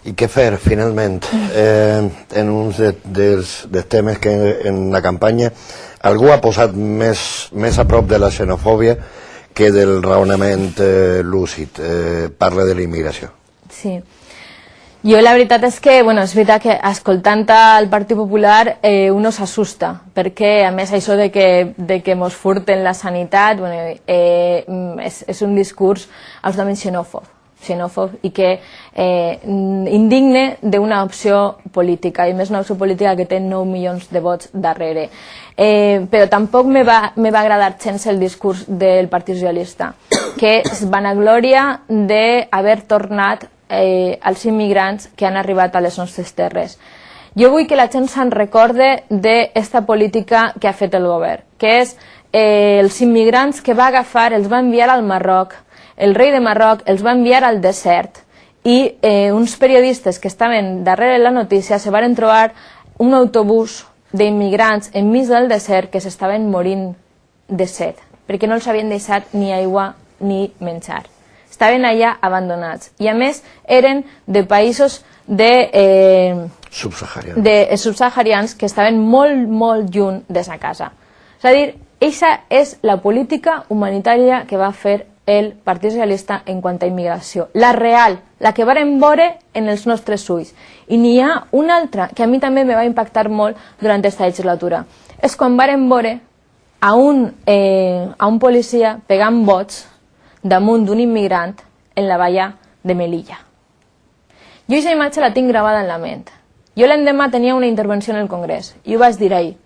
I què fer, finalment? En un dels temes que en la campanya algú ha posat més a prop de la xenofòbia que del raonament lúcid. Parla de la immigració. Sí. Jo la veritat és que, és veritat que escoltant el Partit Popular uno s'assusta, perquè a més això de que mos furten la sanitat és un discurs absolutament xenòfob i que indigne d'una opció política, i més una opció política que té 9 milions de vots darrere. Però tampoc me va agradar gens el discurs del Partit Socialista, que es vanagloria d'haver tornat als immigrants que han arribat a les nostres terres. Jo vull que la gent se'n recorde d'esta política que ha fet el govern, que és els immigrants que va agafar, els va enviar al Marroc, el rei de Marroc els va enviar al desert i uns periodistes que estaven darrere la notícia se van trobar un autobús d'immigrants enmig del desert que s'estaven morint de set, perquè no els havien deixat ni aigua ni menjar. Estaven allà abandonats i a més eren de països subsaharians que estaven molt lluny de sa casa. És a dir, aquesta és la política humanitària que va fer el Partit Socialista en quant a immigració. La real, la que vàrem veure en els nostres ulls. I n'hi ha una altra que a mi també me va impactar molt durant aquesta legislatura. És quan vàrem veure a un policia pegant bots damunt d'un immigrant en la valla de Melilla. Jo aquesta imatge la tinc gravada en la ment. Jo l'endemà tenia una intervenció en el Congrés i ho vaig dir ahir.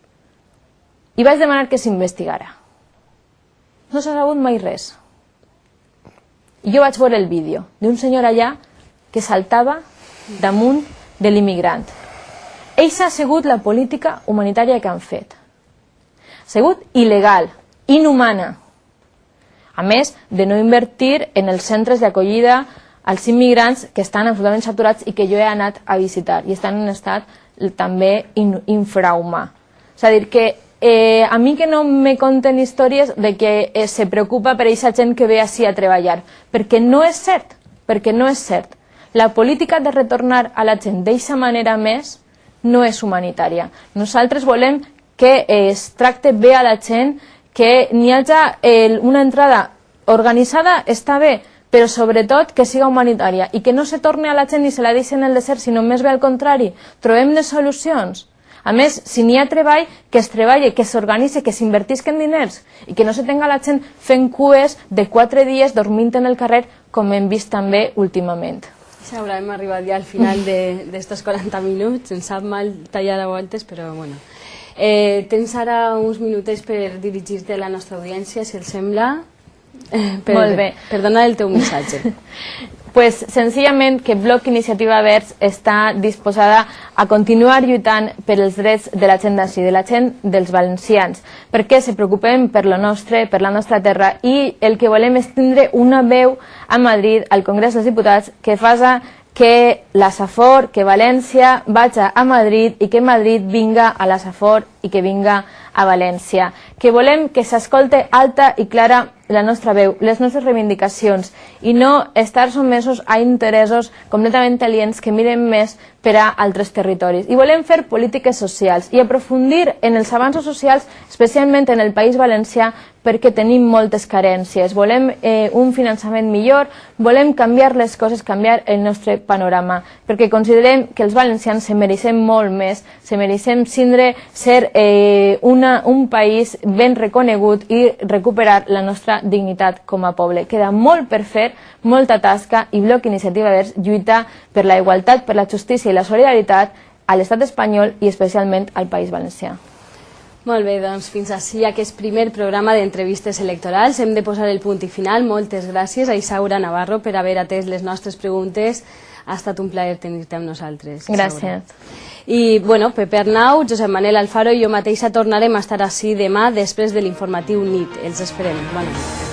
I vaig demanar que s'investigara. No s'ha sabut mai res. I jo vaig veure el vídeo d'un senyor allà que saltava damunt de l'immigrant. Eixa ha sigut la política humanitària que han fet. Ha sigut il·legal, inhumana. A més de no invertir en els centres d'acollida als immigrants que estan absolutament saturats i que jo he anat a visitar i estan en un estat també infrahumà. És a dir, que a mi que no me conten històries de que se preocupa per aquesta gent que ve així a treballar, perquè no és cert, La política de retornar a la gent d'aquesta manera més no és humanitària. Nosaltres volem que es tracte bé a la gent, que n'hi hagi una entrada organitzada, està bé, però sobretot que siga humanitària i que no se torni a la gent i se la deixi en el desert, sinó més bé al contrari. Trobem les solucions. A més, si n'hi ha treball, que es treballi, que s'organitzi, que s'invertisquen diners i que no se tenga la gent fent cues de 4 dies dormint en el carrer, com hem vist també últimament. Saura, hem arribat ja al final d'estos 40 minuts, ens sap mal tallar a voltes, però bueno. Tens ara uns minutets per dirigir-te a la nostra audiència, si els sembla, Molt bé. per donar el teu missatge. Pues senzillament que Bloc Iniciativa Verds està disposada a continuar lluitant per els drets de la gent d'ací, de la gent dels valencians, perquè se preocupem per lo nostre, per la nostra terra, i el que volem és tindre una veu a Madrid, al Congrés dels Diputats, que faci que la Safor, que València vagi a Madrid i que Madrid vinga a la Safor i que vinga a València. Que volem que s'escolte alta i clara la nostra veu, les nostres reivindicacions, i no estar sotmesos a interessos completament aliens que miren més per a altres territoris. I volem fer polítiques socials i aprofundir en els avanços socials, especialment en el País Valencià, perquè tenim moltes carències. Volem un finançament millor, volem canviar les coses, canviar el nostre panorama, perquè considerem que els valencians se mereixem molt més, se mereixem ser un país ben reconegut i recuperar la nostra dignitat com a poble. Queda molt per fer, molta tasca, i Bloc Iniciativa Verds lluita per la igualtat, per la justícia i la solidaritat a l'estat espanyol i especialment al País Valencià. Molt bé, doncs fins així aquest primer programa d'entrevistes electorals. Hem de posar el punt i final. Moltes gràcies a Isaura Navarro per haver atès les nostres preguntes. Ha estat un plaer tenir-te amb nosaltres. Gràcies. I, bueno, Pepe Arnau, Josep Manel Alfaro i jo mateixa tornarem a estar així demà després de l'informatiu nit. Els esperem. Bona nit.